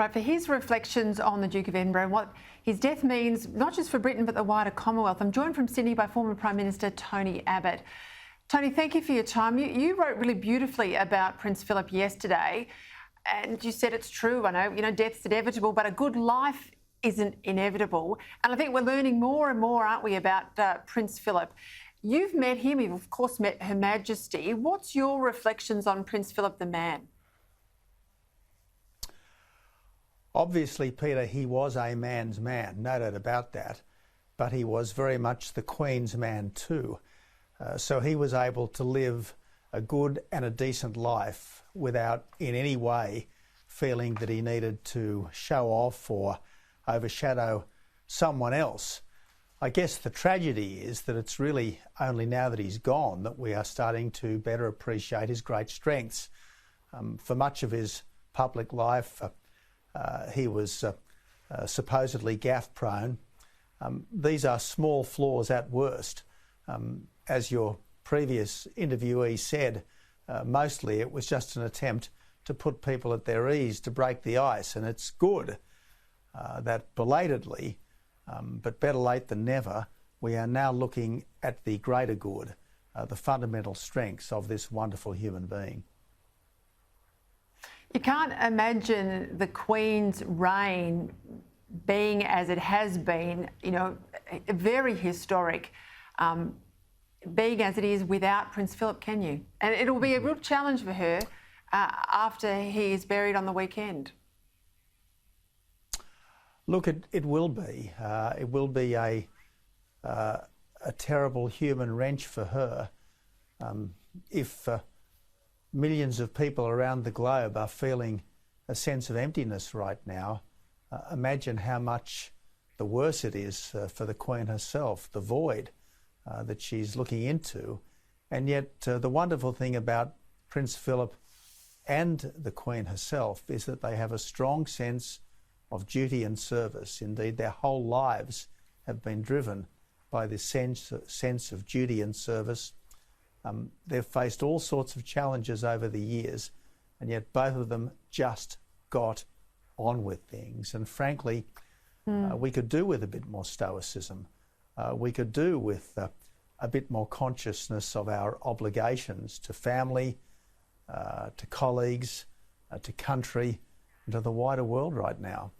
Right, for his reflections on the Duke of Edinburgh and what his death means, not just for Britain, but the wider Commonwealth. I'm joined from Sydney by former Prime Minister Tony Abbott. Tony, thank you for your time. You wrote really beautifully about Prince Philip yesterday, and you said it's true. I know, death's inevitable, but a good life isn't inevitable. And I think we're learning more and more, aren't we, about Prince Philip. You've met him, you've of course met Her Majesty. What's your reflections on Prince Philip the man? Obviously, Peter, he was a man's man, no doubt about that, but he was very much the Queen's man too. So he was able to live a good and a decent life without in any way feeling that he needed to show off or overshadow someone else. I guess the tragedy is that it's really only now that he's gone that we are starting to better appreciate his great strengths. For much of his public life, he was supposedly gaffe-prone. These are small flaws at worst. As your previous interviewee said, mostly it was just an attempt to put people at their ease, to break the ice, and it's good that belatedly, but better late than never, we are now looking at the greater good, the fundamental strengths of this wonderful human being. You can't imagine the Queen's reign being as it has been, very historic, being as it is without Prince Philip, can you? And it'll be a real challenge for her after he is buried on the weekend. Look, it will be. It will be a terrible human wrench for her if millions of people around the globe are feeling a sense of emptiness right now. Imagine how much the worse it is for the Queen herself, the void that she's looking into. And yet the wonderful thing about Prince Philip and the Queen herself is that they have a strong sense of duty and service. Indeed, their whole lives have been driven by this sense of duty and service. They've faced all sorts of challenges over the years, and yet both of them just got on with things. And frankly, we could do with a bit more stoicism. We could do with a bit more consciousness of our obligations to family, to colleagues, to country, and to the wider world right now.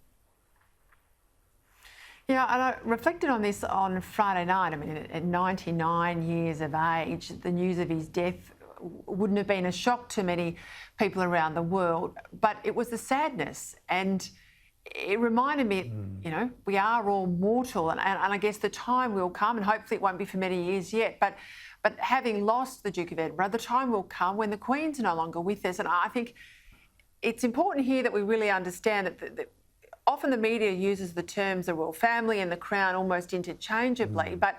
Yeah, and I reflected on this on Friday night. I mean, at 99 years of age, the news of his death wouldn't have been a shock to many people around the world, but it was the sadness. And it reminded me, we are all mortal, and I guess the time will come, and hopefully it won't be for many years yet, but having lost the Duke of Edinburgh, the time will come when the Queen's no longer with us. And I think it's important here that we really understand that often the media uses the terms the royal family and the crown almost interchangeably, but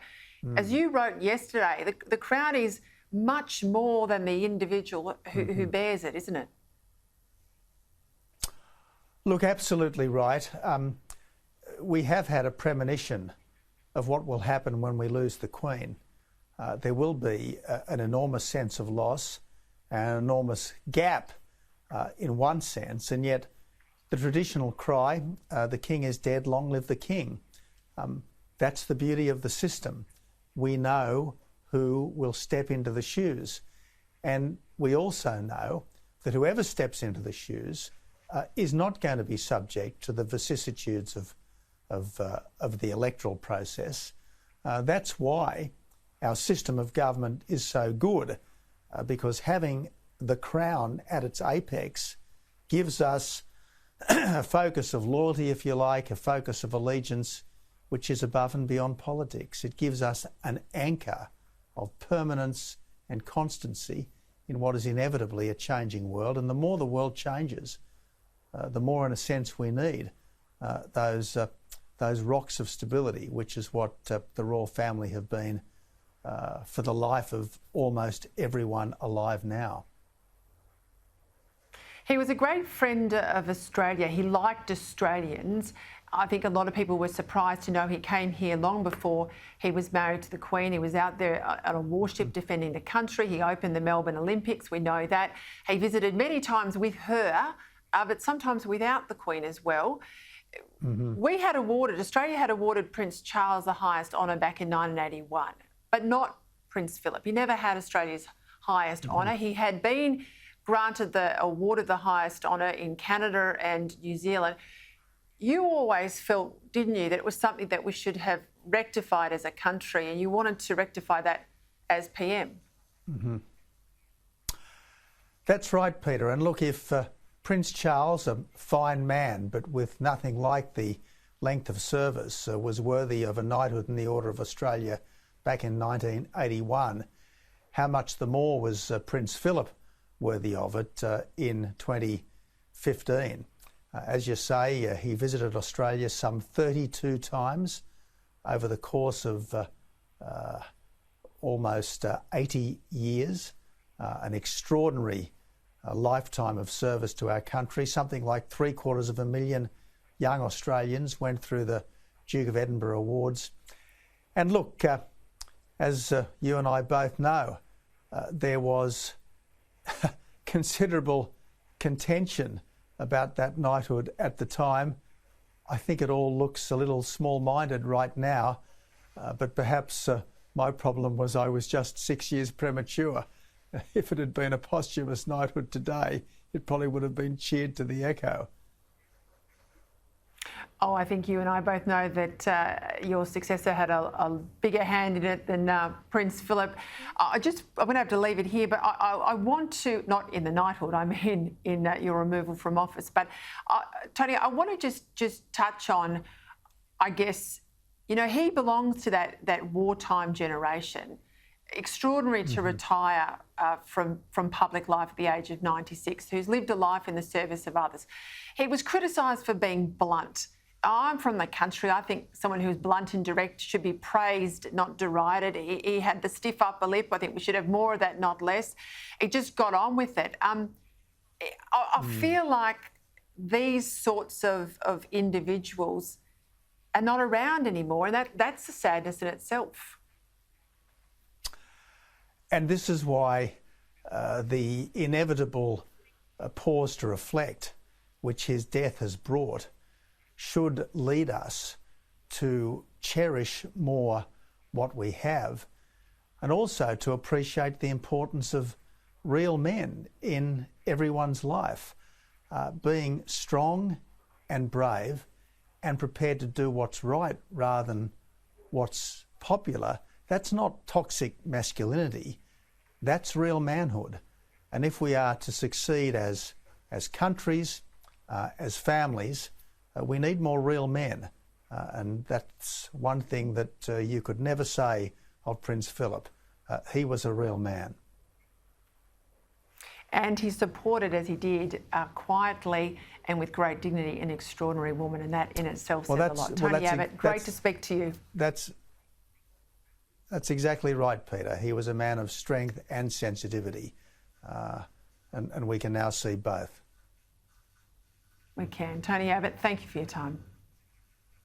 as you wrote yesterday, the crown is much more than the individual who bears it, isn't it? Look, absolutely right. We have had a premonition of what will happen when we lose the Queen. There will be an enormous sense of loss, an enormous gap in one sense, and yet the traditional cry, the king is dead, long live the king. That's the beauty of the system. We know who will step into the shoes. And we also know that whoever steps into the shoes is not going to be subject to the vicissitudes of the electoral process. That's why our system of government is so good, because having the crown at its apex gives us a focus of loyalty, if you like, a focus of allegiance, which is above and beyond politics. It gives us an anchor of permanence and constancy in what is inevitably a changing world. And the more the world changes, the more, in a sense, we need those rocks of stability, which is what the royal family have been for the life of almost everyone alive now. He was a great friend of Australia. He liked Australians. I think a lot of people were surprised to know he came here long before he was married to the Queen. He was out there on a warship defending the country. He opened the Melbourne Olympics, we know that. He visited many times with her but sometimes without the Queen as well. Australia had awarded Prince Charles the highest honour back in 1981, but not Prince Philip. He never had Australia's highest honour. He had been awarded the highest honour in Canada and New Zealand. You always felt, didn't you, that it was something that we should have rectified as a country, and you wanted to rectify that as PM. That's right, Peter. And look, if Prince Charles, a fine man, but with nothing like the length of service, was worthy of a knighthood in the Order of Australia back in 1981, how much the more was Prince Philip worthy of it in 2015. As you say, he visited Australia some 32 times over the course of almost 80 years, an extraordinary lifetime of service to our country. Something like 750,000 young Australians went through the Duke of Edinburgh Awards. And look, as you and I both know, there was considerable contention about that knighthood at the time. I think it all looks a little small-minded right now, but perhaps my problem was I was just 6 years premature. If it had been a posthumous knighthood today, it probably would have been cheered to the echo. Oh, I think you and I both know that your successor had a bigger hand in it than Prince Philip. I'm going to have to leave it here, but I want to, not in the knighthood, I mean in your removal from office. But Tony, I want to just touch on, I guess, you know, he belongs to that wartime generation. Extraordinary to retire from public life at the age of 96, who's lived a life in the service of others. He was criticised for being blunt. I'm from the country. I think someone who's blunt and direct should be praised, not derided. He had the stiff upper lip. I think we should have more of that, not less. He just got on with it. I feel like these sorts of individuals are not around anymore, and that's a sadness in itself. And this is why the inevitable pause to reflect, which his death has brought, should lead us to cherish more what we have, and also to appreciate the importance of real men in everyone's life, being strong and brave and prepared to do what's right rather than what's popular. That's not toxic masculinity. That's real manhood. And if we are to succeed as countries, as families, we need more real men. And that's one thing that you could never say of Prince Philip. He was a real man. And he supported, as he did, quietly and with great dignity, an extraordinary woman, and that in itself says a lot. Tony Abbott, great to speak to you. That's exactly right, Peter. He was a man of strength and sensitivity, and we can now see both. We can. Tony Abbott, thank you for your time.